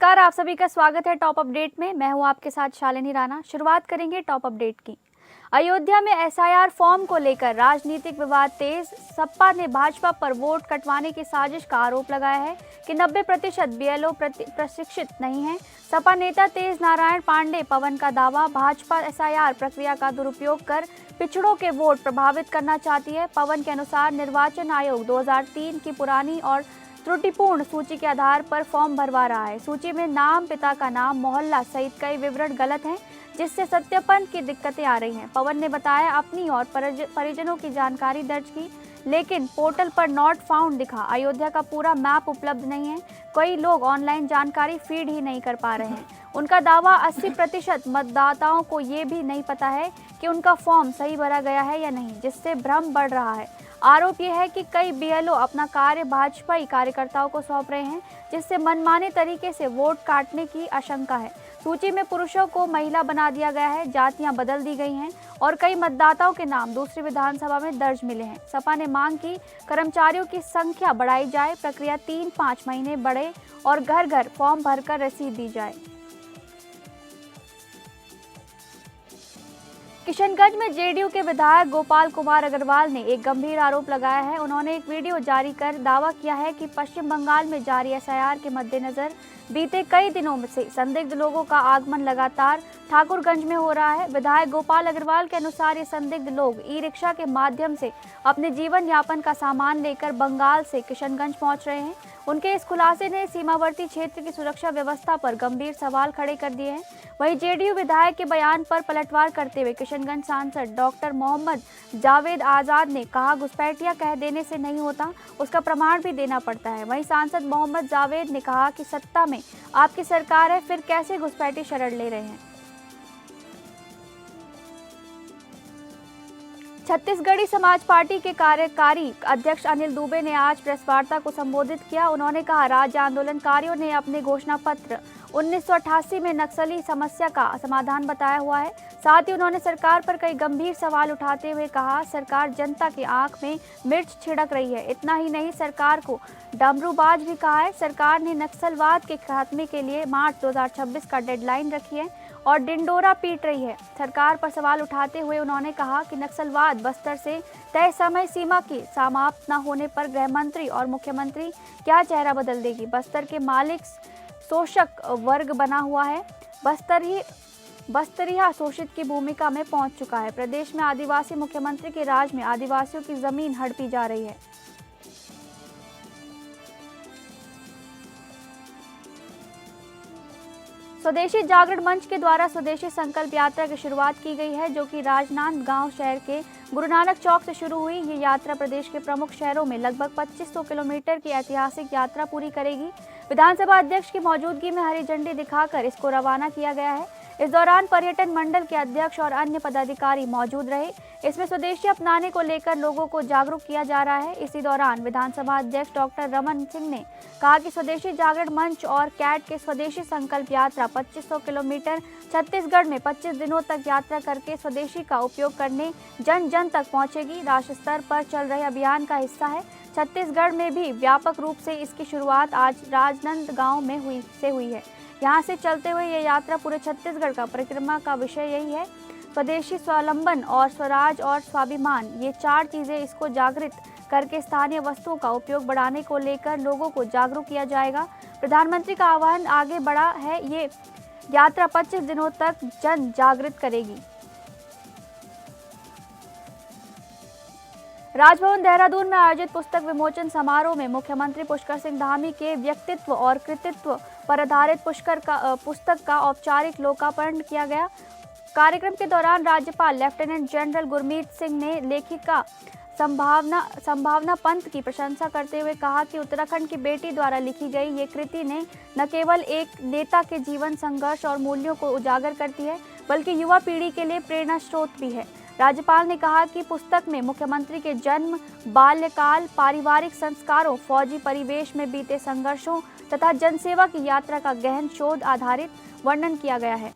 नमस्कार, आप सभी का स्वागत है टॉप अपडेट में। मैं हूं आपके साथ शालिनी राणा। शुरुआत करेंगे टॉप अपडेट की। अयोध्या में एसआईआर फॉर्म को लेकर राजनीतिक विवाद तेज। सपा ने भाजपा पर वोट कटवाने की साजिश का आरोप लगाया है कि 90% बीएलओ प्रशिक्षित नहीं है। सपा नेता तेज नारायण पांडे पवन का दावा, भाजपा एसआईआर प्रक्रिया का दुरुपयोग कर पिछड़ों के वोट प्रभावित करना चाहती है। पवन के अनुसार निर्वाचन आयोग 2003 की पुरानी और त्रुटिपूर्ण सूची के आधार पर फॉर्म भरवा रहा है। सूची में नाम, पिता का नाम, मोहल्ला सहित कई विवरण गलत हैं, जिससे सत्यापन की दिक्कतें आ रही हैं। पवन ने बताया, अपनी और परिजनों की जानकारी दर्ज की, लेकिन पोर्टल पर नॉट फाउंड दिखा। अयोध्या का पूरा मैप उपलब्ध नहीं है। कई लोग ऑनलाइन जानकारी फीड ही नहीं कर पा रहे हैं। उनका दावा, 80% मतदाताओं को ये भी नहीं पता है कि उनका फॉर्म सही भरा गया है या नहीं, जिससे भ्रम बढ़ रहा है। आरोप यह है कि कई बीएलओ अपना कार्य भाजपाई कार्यकर्ताओं को सौंप रहे हैं, जिससे मनमाने तरीके से वोट काटने की आशंका है। सूची में पुरुषों को महिला बना दिया गया है, जातियां बदल दी गई हैं और कई मतदाताओं के नाम दूसरी विधानसभा में दर्ज मिले हैं। सपा ने मांग की, कर्मचारियों की संख्या बढ़ाई जाए, प्रक्रिया 3-5 महीने बढ़े और घर घर फॉर्म भरकर रसीद दी जाए। किशनगंज में जेडीयू के विधायक गोपाल कुमार अग्रवाल ने एक गंभीर आरोप लगाया है। उन्होंने एक वीडियो जारी कर दावा किया है कि पश्चिम बंगाल में जारी एसआईआर के मद्देनजर बीते कई दिनों से संदिग्ध लोगों का आगमन लगातार ठाकुरगंज में हो रहा है। विधायक गोपाल अग्रवाल के अनुसार ये संदिग्ध लोग ई रिक्शा के माध्यम से अपने जीवन यापन का सामान लेकर बंगाल से किशनगंज पहुंच रहे हैं। उनके इस खुलासे ने सीमावर्ती क्षेत्र की सुरक्षा व्यवस्था पर गंभीर सवाल खड़े कर दिए हैं। वहीं जेडीयू विधायक के बयान पर पलटवार करते हुए किशनगंज सांसद डॉक्टर मोहम्मद जावेद आजाद ने कहा, घुसपैठिया कह देने से नहीं होता, उसका प्रमाण भी देना पड़ता है। वहीं सांसद मोहम्मद जावेद ने कहा कि सत्ता में आपकी सरकार है, फिर कैसे घुसपैठी शरण ले रहे हैं। छत्तीसगढ़ी समाज पार्टी के कार्यकारी अध्यक्ष अनिल दुबे ने आज प्रेस वार्ता को संबोधित किया। उन्होंने कहा, राज्य आंदोलनकारियों ने अपने घोषणा पत्र 1988 में नक्सली समस्या का समाधान बताया हुआ है। साथ ही उन्होंने सरकार पर कई गंभीर सवाल उठाते हुए कहा, सरकार जनता की आंख में मिर्च छिड़क रही है। इतना ही नहीं, सरकार को डमरूबाज भी कहा है। सरकार ने नक्सलवाद के खात्मे के लिए मार्च 2026 का डेडलाइन रखी है और डिंडोरा पीट रही है। सरकार पर सवाल उठाते हुए उन्होंने कहा कि नक्सलवाद बस्तर से तय समय सीमा की समाप्त न होने पर गृह मंत्री और मुख्यमंत्री क्या चेहरा बदल देगी। बस्तर के मालिक शोषक वर्ग बना हुआ है। बस्तरिया शोषित की भूमिका में पहुंच चुका है। प्रदेश में आदिवासी मुख्यमंत्री के राज में आदिवासियों की जमीन हड़पी जा रही है। स्वदेशी जागरण मंच के द्वारा स्वदेशी संकल्प यात्रा की शुरुआत की गई है, जो कि राजनांदगांव शहर के गुरु नानक चौक से शुरू हुई। ये यात्रा प्रदेश के प्रमुख शहरों में लगभग 2500 किलोमीटर की ऐतिहासिक यात्रा पूरी करेगी। विधानसभा अध्यक्ष की मौजूदगी में हरी झंडी दिखाकर इसको रवाना किया गया है। इस दौरान पर्यटन मंडल के अध्यक्ष और अन्य पदाधिकारी मौजूद रहे। इसमें स्वदेशी अपनाने को लेकर लोगों को जागरूक किया जा रहा है। इसी दौरान विधानसभा अध्यक्ष डॉक्टर रमन सिंह ने कहा कि स्वदेशी जागरण मंच और कैट के स्वदेशी संकल्प यात्रा 2500 किलोमीटर छत्तीसगढ़ में 25 दिनों तक यात्रा करके स्वदेशी का उपयोग करने जन जन तक पहुंचेगी। राष्ट्र स्तर पर चल रहे अभियान का हिस्सा है। छत्तीसगढ़ में भी व्यापक रूप से इसकी शुरुआत आज राजनांदगांव में हुई है। यहाँ से चलते हुए ये यात्रा पूरे छत्तीसगढ़ का परिक्रमा का विषय यही है। स्वदेशी, स्वावलंबन और स्वराज और स्वाभिमान, ये 4 चीजें इसको जागृत करके स्थानीय वस्तुओं का उपयोग बढ़ाने को लेकर लोगों को जागरूक किया जाएगा। प्रधानमंत्री का आह्वान आगे बढ़ा है। ये यात्रा 25 दिनों तक जन जागृत करेगी। राजभवन देहरादून में आयोजित पुस्तक विमोचन समारोह में मुख्यमंत्री पुष्कर सिंह धामी के व्यक्तित्व और कृतित्व पर आधारित पुस्तक का औपचारिक लोकार्पण किया गया। कार्यक्रम के दौरान राज्यपाल लेफ्टिनेंट जनरल गुरमीत सिंह ने लेखिका संभावना पंत की प्रशंसा करते हुए कहा कि उत्तराखंड की बेटी द्वारा लिखी गई ये कृति ने न केवल एक नेता के जीवन, संघर्ष और मूल्यों को उजागर करती है, बल्कि युवा पीढ़ी के लिए प्रेरणा स्रोत भी है। राज्यपाल ने कहा कि पुस्तक में मुख्यमंत्री के जन्म, बाल्यकाल, पारिवारिक संस्कारों, फौजी परिवेश में बीते संघर्षों तथा जनसेवा की यात्रा का गहन शोध आधारित वर्णन किया गया है।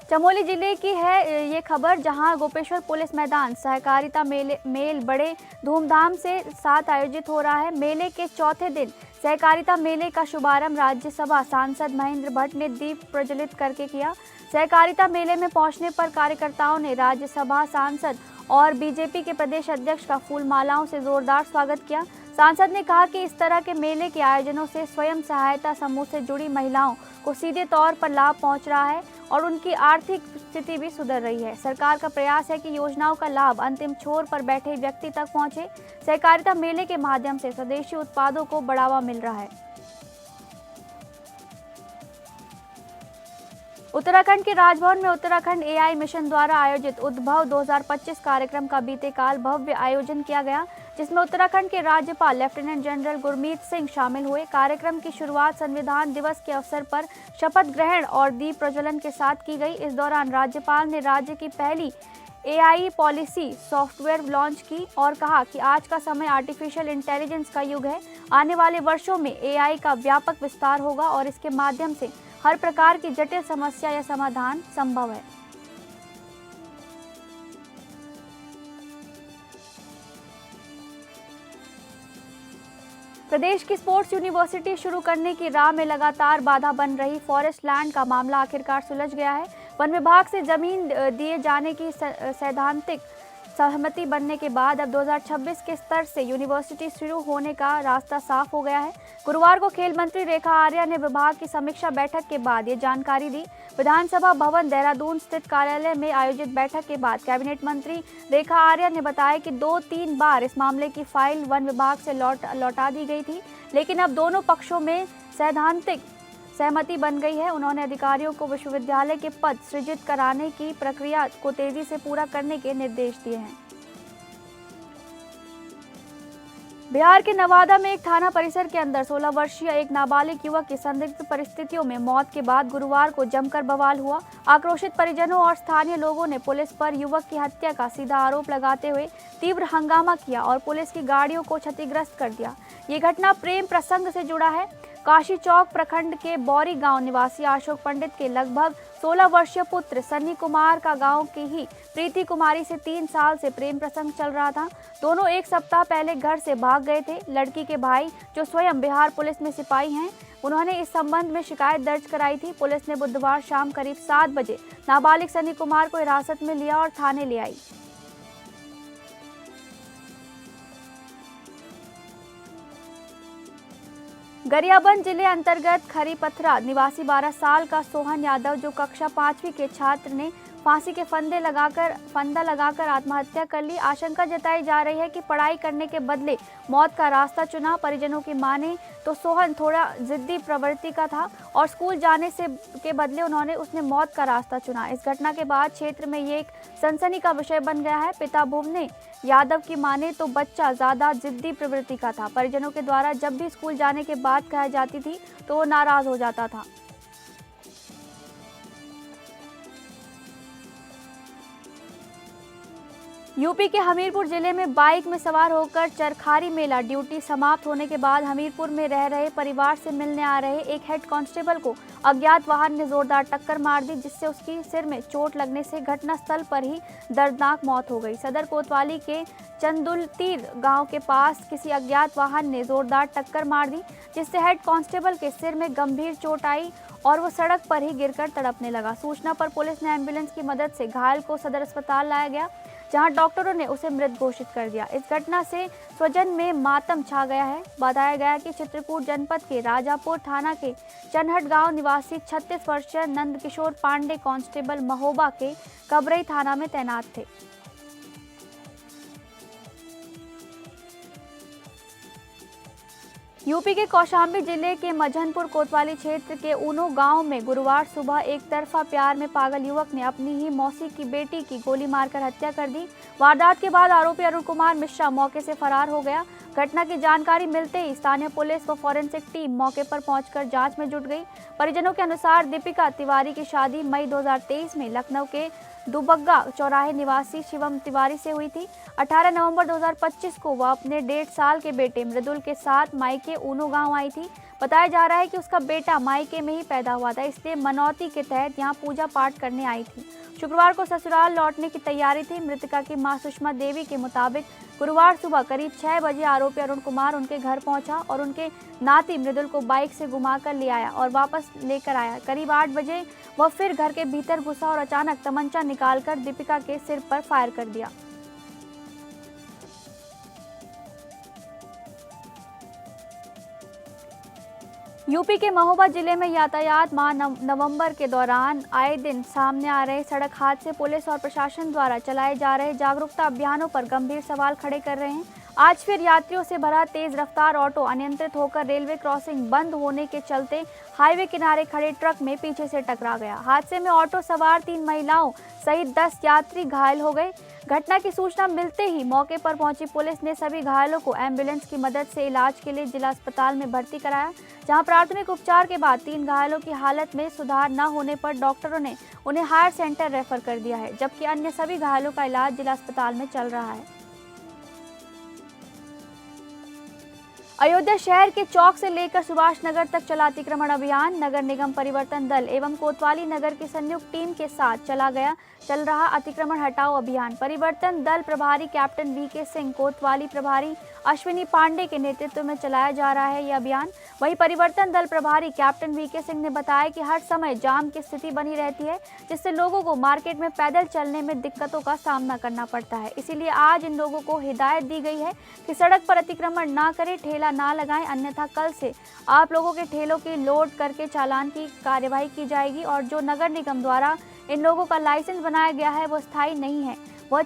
चमोली जिले की है ये खबर, जहां गोपेश्वर पुलिस मैदान सहकारिता मेल बड़े धूमधाम से साथ आयोजित हो रहा है। मेले के चौथे दिन सहकारिता मेले का शुभारंभ राज्यसभा सांसद महेंद्र भट्ट ने दीप प्रज्वलित करके किया। सहकारिता मेले में पहुंचने पर कार्यकर्ताओं ने राज्यसभा सांसद और बीजेपी के प्रदेश अध्यक्ष का फूल मालाओं से जोरदार स्वागत किया। सांसद ने कहा कि इस तरह के मेले के आयोजनों से स्वयं सहायता समूह से जुड़ी महिलाओं को सीधे तौर पर लाभ पहुंच रहा है और उनकी आर्थिक स्थिति भी सुधर रही है। सरकार का प्रयास है कि योजनाओं का लाभ अंतिम छोर पर बैठे व्यक्ति तक पहुंचे। सहकारिता मेले के माध्यम से स्वदेशी उत्पादों को बढ़ावा मिल रहा है। उत्तराखंड के राजभवन में उत्तराखंड एआई मिशन द्वारा आयोजित उद्भव 2025 कार्यक्रम का बीते काल भव्य आयोजन किया गया, जिसमें उत्तराखंड के राज्यपाल लेफ्टिनेंट जनरल गुरमीत सिंह शामिल हुए। कार्यक्रम की शुरुआत संविधान दिवस के अवसर पर शपथ ग्रहण और दीप प्रज्वलन के साथ की गई। इस दौरान राज्यपाल ने राज्य की पहली एआई पॉलिसी सॉफ्टवेयर लॉन्च की और कहा कि आज का समय आर्टिफिशियल इंटेलिजेंस का युग है। आने वाले वर्षों में एआई का व्यापक विस्तार होगा और इसके माध्यम से हर प्रकार की जटिल समस्या या समाधान संभव है। प्रदेश की स्पोर्ट्स यूनिवर्सिटी शुरू करने की राह में लगातार बाधा बन रही फॉरेस्ट लैंड का मामला आखिरकार सुलझ गया है। वन विभाग से जमीन दिए जाने की सैद्धांतिक सहमति बनने के बाद अब 2026 के स्तर से यूनिवर्सिटी शुरू होने का रास्ता साफ हो गया है। गुरुवार को खेल मंत्री रेखा आर्या ने विभाग की समीक्षा बैठक के बाद ये जानकारी दी। विधानसभा भवन देहरादून स्थित कार्यालय में आयोजित बैठक के बाद कैबिनेट मंत्री रेखा आर्या ने बताया कि 2-3 बार इस मामले की फाइल वन विभाग से लौटा दी गई थी, लेकिन अब दोनों पक्षों में सैद्धांतिक सहमति बन गई है। उन्होंने अधिकारियों को विश्वविद्यालय के पद सृजित कराने की प्रक्रिया को तेजी से पूरा करने के निर्देश दिए हैं। बिहार के नवादा में एक थाना परिसर के अंदर 16 वर्षीय एक नाबालिग युवक की संदिग्ध परिस्थितियों में मौत के बाद गुरुवार को जमकर बवाल हुआ। आक्रोशित परिजनों और स्थानीय लोगों ने पुलिस पर युवक की हत्या का सीधा आरोप लगाते हुए तीव्र हंगामा किया और पुलिस की गाड़ियों को क्षतिग्रस्त कर दिया। ये घटना प्रेम प्रसंग से जुड़ा है। काशी चौक प्रखंड के बौरी गांव निवासी अशोक पंडित के लगभग 16 वर्षीय पुत्र सन्नी कुमार का गांव की ही प्रीति कुमारी से 3 साल से प्रेम प्रसंग चल रहा था। दोनों एक सप्ताह पहले घर से भाग गए थे। लड़की के भाई, जो स्वयं बिहार पुलिस में सिपाही हैं, उन्होंने इस संबंध में शिकायत दर्ज कराई थी। पुलिस ने बुधवार शाम करीब 7 बजे नाबालिग सन्नी कुमार को हिरासत में लिया और थाने ले आई। गरियाबंद जिले अंतर्गत खरीपथरा निवासी 12 साल का सोहन यादव, जो कक्षा 5वीं के छात्र ने फांसी के फंदा लगाकर आत्महत्या कर ली। आशंका जताई जा रही है कि पढ़ाई करने के बदले मौत का रास्ता चुना। परिजनों की माने तो सोहन थोड़ा जिद्दी प्रवृत्ति का था और स्कूल जाने के बदले उसने मौत का रास्ता चुना। इस घटना के बाद क्षेत्र में ये एक सनसनी का विषय बन गया है। पिता भुवने यादव की माने तो बच्चा ज्यादा जिद्दी प्रवृत्ति का था। परिजनों के द्वारा जब भी स्कूल जाने के बाद कहा जाती थी तो वो नाराज हो जाता था। यूपी के हमीरपुर जिले में बाइक में सवार होकर चरखारी मेला ड्यूटी समाप्त होने के बाद हमीरपुर में रह रहे परिवार से मिलने आ रहे एक हेड कांस्टेबल को अज्ञात वाहन ने जोरदार टक्कर मार दी, जिससे उसकी सिर में चोट लगने से घटनास्थल पर ही दर्दनाक मौत हो गई। सदर कोतवाली के चंदुलतीर गांव के पास किसी अज्ञात वाहन ने जोरदार टक्कर मार दी, जिससे हेड कांस्टेबल के सिर में गंभीर चोट आई और वो सड़क पर ही गिरकर तड़पने लगा। सूचना पर पुलिस ने एम्बुलेंस की मदद से घायल को सदर अस्पताल लाया गया, जहां डॉक्टरों ने उसे मृत घोषित कर दिया। इस घटना से स्वजन में मातम छा गया है। बताया गया कि चित्रकूट जनपद के राजापुर थाना के चनहट गांव निवासी 36 वर्षीय नंदकिशोर पांडे कांस्टेबल महोबा के कबरई थाना में तैनात थे। यूपी के कौशाम्बी जिले के मझनपुर कोतवाली क्षेत्र के ऊनो गांव में गुरुवार सुबह एक तरफा प्यार में पागल युवक ने अपनी ही मौसी की बेटी की गोली मारकर हत्या कर दी। वारदात के बाद आरोपी अरुण कुमार मिश्रा मौके से फरार हो गया। घटना की जानकारी मिलते ही स्थानीय पुलिस व फॉरेंसिक टीम मौके पर पहुंचकर जांच में जुट गई। परिजनों के अनुसार दीपिका तिवारी की शादी मई 2023 में लखनऊ के दुबग्गा चौराहे निवासी शिवम तिवारी से हुई थी। 18 नवंबर 2025 को वह अपने 1.5 साल के बेटे मृदुल के साथ मायके ऊनो गांव आई थी। बताया जा रहा है कि उसका बेटा मायके में ही पैदा हुआ था, इसलिए मनौती के तहत यहां पूजा पाठ करने आई थी। शुक्रवार को ससुराल लौटने की तैयारी थी। मृतका की मां सुषमा देवी के मुताबिक गुरुवार सुबह करीब 6 बजे आरोपी अरुण कुमार उनके घर पहुंचा और उनके नाती मृदुल को बाइक से घुमाकर ले आया और वापस लेकर आया। करीब 8 बजे वह फिर घर के भीतर घुसा और अचानक तमंचा निकालकर दीपिका के सिर पर फायर कर दिया। यूपी के महोबा जिले में यातायात माह नवंबर के दौरान आए दिन सामने आ रहे सड़क हादसे पुलिस और प्रशासन द्वारा चलाए जा रहे जागरूकता अभियानों पर गंभीर सवाल खड़े कर रहे हैं। आज फिर यात्रियों से भरा तेज रफ्तार ऑटो अनियंत्रित होकर रेलवे क्रॉसिंग बंद होने के चलते हाईवे किनारे खड़े ट्रक में पीछे से टकरा गया। हादसे में ऑटो सवार 3 महिलाओं सहित 10 यात्री घायल हो गए। घटना की सूचना मिलते ही मौके पर पहुंची पुलिस ने सभी घायलों को एम्बुलेंस की मदद से इलाज के लिए जिला अस्पताल में भर्ती कराया, जहां प्राथमिक उपचार के बाद 3 घायलों की हालत में सुधार न होने पर डॉक्टरों ने उन्हें हायर सेंटर रेफर कर दिया है, जबकि अन्य सभी घायलों का इलाज जिला अस्पताल में चल रहा है। अयोध्या शहर के चौक से लेकर सुभाष नगर तक चला अतिक्रमण अभियान। नगर निगम परिवर्तन दल एवं कोतवाली नगर की संयुक्त टीम के साथ चल रहा अतिक्रमण हटाओ अभियान। परिवर्तन दल प्रभारी कैप्टन वीके सिंह, कोतवाली प्रभारी अश्विनी पांडे के नेतृत्व में चलाया जा रहा है यह अभियान। वहीं परिवर्तन दल प्रभारी कैप्टन वीके सिंह ने बताया कि हर समय जाम की स्थिति बनी रहती है, जिससे लोगों को मार्केट में पैदल चलने में दिक्कतों का सामना करना पड़ता है। इसीलिए आज इन लोगों को हिदायत दी गई है कि सड़क पर अतिक्रमण ना करें, ठेला ना लगाएं, अन्यथा कल से आप लोगों के ठेलों की लोड करके चालान की कार्यवाही की जाएगी। और जो नगर निगम द्वारा इन लोगों का लाइसेंस बनाया गया है वो स्थायी नहीं है, वह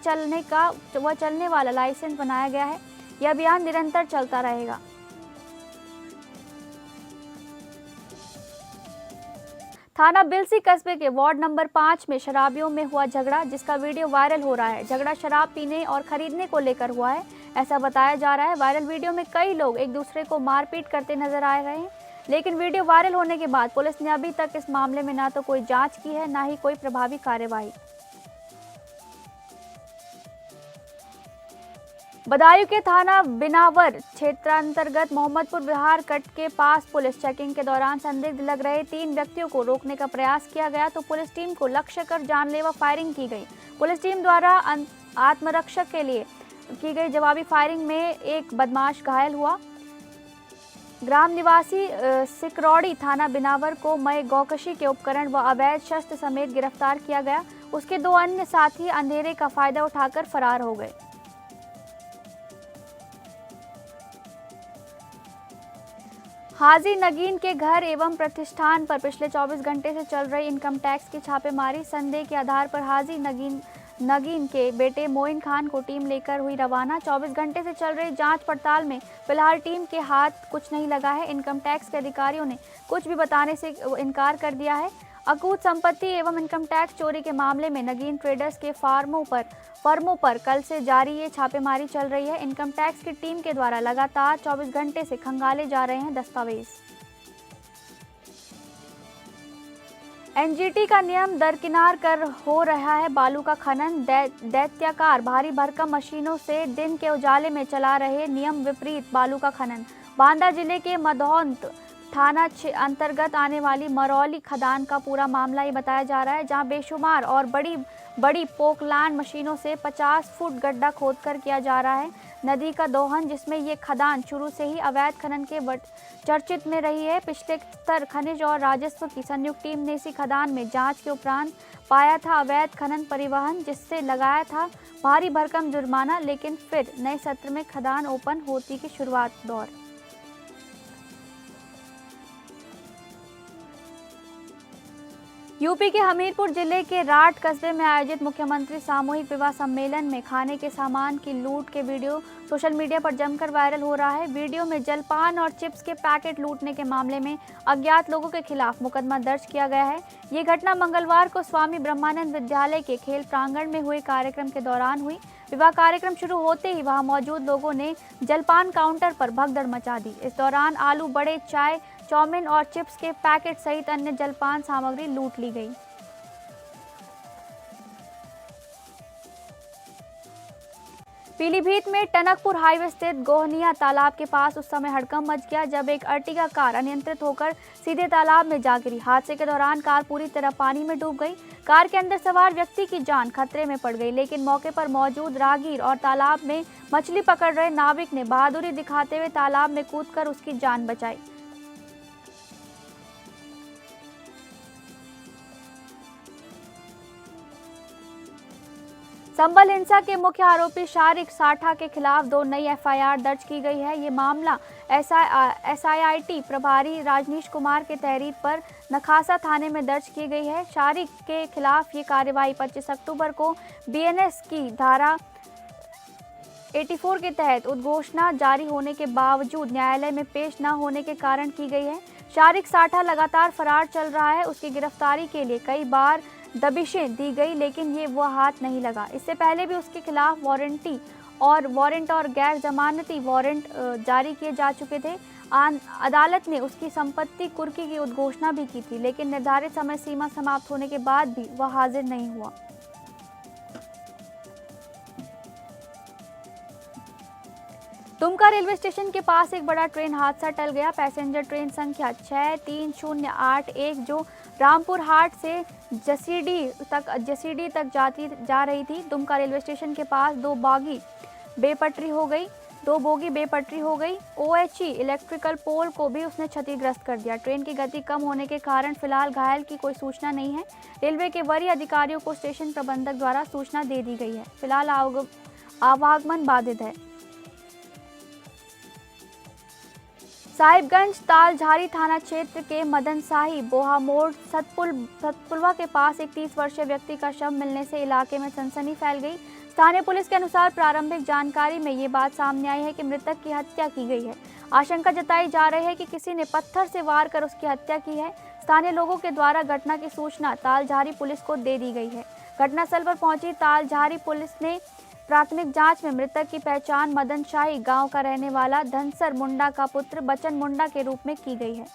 चलने वाला लाइसेंस बनाया गया है। यह अभियान निरंतर चलता रहेगा। थाना बिलसी कस्बे के वार्ड नंबर 5 में शराबियों में हुआ झगड़ा, जिसका वीडियो वायरल हो रहा है। झगड़ा शराब पीने और खरीदने को लेकर हुआ है, ऐसा बताया जा रहा है। वायरल वीडियो में कई लोग एक दूसरे को मारपीट करते नजर आ रहे हैं, लेकिन वीडियो वायरल होने के बाद पुलिस ने अभी तक इस मामले में ना तो कोई जांच की है, ना ही कोई प्रभावी कार्यवाही। बदायूं के थाना बिनावर क्षेत्रांतर्गत मोहम्मदपुर विहार कट के पास पुलिस चेकिंग के दौरान संदिग्ध लग रहे 3 व्यक्तियों को रोकने का प्रयास किया गया तो पुलिस टीम को लक्ष्य कर जानलेवा फायरिंग की गई। पुलिस टीम द्वारा आत्मरक्षक के लिए की गई जवाबी फायरिंग में एक बदमाश घायल हुआ। ग्राम निवासी सिकरौड़ी थाना बिनावर को मय गौकशी के उपकरण व अवैध शस्त्र समेत गिरफ्तार किया गया। उसके 2 अन्य साथी अंधेरे का फायदा उठाकर फरार हो गए। हाजी नगीन के घर एवं प्रतिष्ठान पर पिछले 24 घंटे से चल रही इनकम टैक्स की छापेमारी। संदेह के आधार पर हाजी नगीन के बेटे मोइन खान को टीम लेकर हुई रवाना। 24 घंटे से चल रही जांच पड़ताल में फिलहाल टीम के हाथ कुछ नहीं लगा है। इनकम टैक्स के अधिकारियों ने कुछ भी बताने से इनकार कर दिया है। अकूत संपत्ति एवं इनकम टैक्स चोरी के मामले में नगीन ट्रेडर्स के फर्मों पर कल से जारी ये छापेमारी चल रही है। इनकम टैक्स की टीम के द्वारा लगातार 24 घंटे से खंगाले जा रहे हैं दस्तावेज। एनजीटी का नियम दरकिनार कर हो रहा है बालू का खनन। दैत्याकार भारी भरकम मशीनों से दिन के उजाले में चला रहे नियम विपरीत बालू का खनन। बांदा जिले के मधौंत थाना अंतर्गत आने वाली मरौली खदान का पूरा मामला ही बताया जा रहा है, जहां बेशुमार और बड़ी पोकलैंड मशीनों से 50 फुट गड्ढा खोदकर किया जा रहा है नदी का दोहन, जिसमें ये खदान शुरू से ही अवैध खनन के चर्चित में रही है। पिछले स्तर खनिज और राजस्व की संयुक्त टीम ने इसी खदान में जांच के उपरांत पाया था अवैध खनन परिवहन, जिससे लगाया था भारी भरकम जुर्माना। लेकिन फिर नए सत्र में खदान ओपन होती की शुरुआत दौर। यूपी के हमीरपुर जिले के राट कस्बे में आयोजित मुख्यमंत्री सामूहिक विवाह सम्मेलन में खाने के सामान की लूट के वीडियो सोशल मीडिया पर जमकर वायरल हो रहा है। वीडियो में जलपान और चिप्स के पैकेट लूटने के मामले में अज्ञात लोगों के खिलाफ मुकदमा दर्ज किया गया है। ये घटना मंगलवार को स्वामी ब्रह्मानंद विद्यालय के खेल प्रांगण में हुए कार्यक्रम के दौरान हुई। विवाह कार्यक्रम शुरू होते ही वहां मौजूद लोगों ने जलपान काउंटर पर भगदड़ मचा दी। इस दौरान आलू बड़े, चाय, चाउमीन और चिप्स के पैकेट सहित अन्य जलपान सामग्री लूट ली गई। पीलीभीत में टनकपुर हाईवे स्थित गोहनिया तालाब के पास उस समय हड़कंप मच गया जब एक अर्टिगा कार अनियंत्रित होकर सीधे तालाब में जा गिरी। हादसे के दौरान कार पूरी तरह पानी में डूब गई। कार के अंदर सवार व्यक्ति की जान खतरे में पड़ गई, लेकिन मौके पर मौजूद राहगीर और तालाब में मछली पकड़ रहे नाविक ने बहादुरी दिखाते हुए तालाब में कूदकर उसकी जान बचाई। संभल हिंसा के मुख्य आरोपी शारिक साठा के खिलाफ 2 नई एफआईआर दर्ज की गई है। ये मामला एसआईटी प्रभारी राजनीश कुमार के तहरीर पर नखासा थाने में दर्ज की गई है। शारिक के खिलाफ ये कार्रवाई 25 अक्टूबर को बीएनएस की धारा 84 के तहत उद्घोषणा जारी होने के बावजूद न्यायालय में पेश न होने के कारण की गई है। शारिक साठा लगातार फरार चल रहा है। उसकी गिरफ्तारी के लिए कई बार दबिशें दी गई, लेकिन ये वो हाथ नहीं लगा। इससे पहले भी उसके खिलाफ वारंट और गैर जमानती वारंट जारी किए जा चुके थे। अदालत ने उसकी संपत्ति कुर्की की उद्घोषणा भी की थी, लेकिन निर्धारित समय सीमा समाप्त होने के बाद भी वह हाजिर नहीं हुआ। दुमका रेलवे स्टेशन के पास एक बड़ा ट्रेन हादसा टल गया। पैसेंजर ट्रेन संख्या 63081 जो रामपुर हाट से जसीडी तक जा रही थी। दुमका रेलवे स्टेशन के पास 2 बोगी बेपटरी हो गई। ओएचई इलेक्ट्रिकल पोल को भी उसने क्षतिग्रस्त कर दिया। ट्रेन की गति कम होने के कारण फिलहाल घायल की कोई सूचना नहीं है। रेलवे के वरीय अधिकारियों को स्टेशन प्रबंधक द्वारा सूचना दे दी गई है। फिलहाल आवागमन बाधित है। साहिबगंज तालझारी थाना क्षेत्र के मदन शाही बोहा मोड़ सतपुलवा के पास एक 30 वर्षीय व्यक्ति का शव मिलने से इलाके में सनसनी फैल गई। स्थानीय पुलिस के अनुसार प्रारंभिक जानकारी में ये बात सामने आई है कि मृतक की हत्या की गई है। आशंका जताई जा रही है कि किसी ने पत्थर से वार कर उसकी हत्या की है। स्थानीय लोगों के द्वारा घटना की सूचना तालझारी पुलिस को दे दी गई है। घटनास्थल पर पहुंची तालझारी पुलिस ने प्राथमिक जांच में मृतक की पहचान मदन शाही गांव का रहने वाला धनसर मुंडा का पुत्र बचन मुंडा के रूप में की गई है।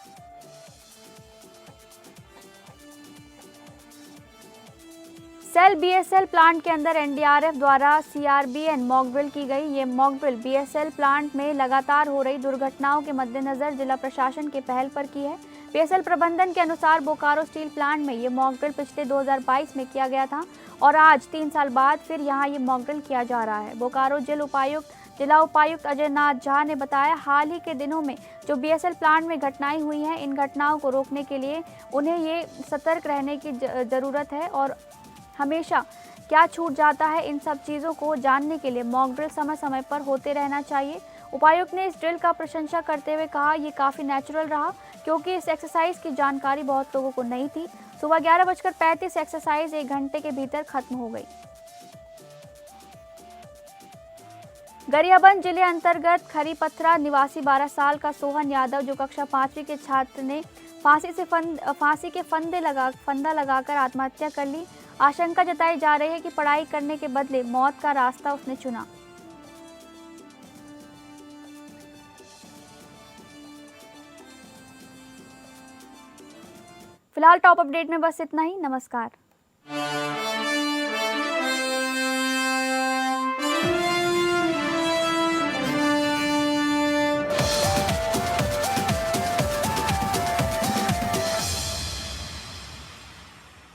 सेल बीएसएल प्लांट के अंदर एनडीआरएफ द्वारा सीआरबीएन मॉकड्रिल की गई। ये मॉकड्रिल बीएसएल प्लांट में लगातार हो रही दुर्घटनाओं के मद्देनजर जिला प्रशासन के पहल पर की है। बीएसएल प्रबंधन के अनुसार बोकारो स्टील प्लांट में ये मॉकड्रिल पिछले 2022 में किया गया था और आज 3 साल बाद फिर यहां ये मॉकड्रिल किया जा रहा है। बोकारो जिला उपायुक्त अजय नाथ झा ने बताया, हाल ही के दिनों में जो बीएसएल प्लांट में घटनाएं हुई हैं, इन घटनाओं को रोकने के लिए उन्हें ये सतर्क रहने की ज़रूरत है और हमेशा क्या छूट जाता है, इन सब चीज़ों को जानने के लिए मॉक ड्रिल समय समय पर होते रहना चाहिए। उपायुक्त ने इस ड्रिल का प्रशंसा करते हुए कहा, ये काफ़ी नेचुरल रहा क्योंकि इस एक्सरसाइज की जानकारी बहुत लोगों को नहीं थी। सुबह 11:35 एक्सरसाइज 1 घंटे के भीतर खत्म हो गई। गरियाबंद जिले अंतर्गत खरीपथरा निवासी 12 साल का सोहन यादव जो कक्षा 5वीं के छात्र ने फांसी के फंदा लगाकर आत्महत्या कर ली। आशंका जताई जा रही है कि पढ़ाई करने के बदले मौत का रास्ता उसने चुना। फिलहाल टॉप अपडेट में बस इतना ही। नमस्कार।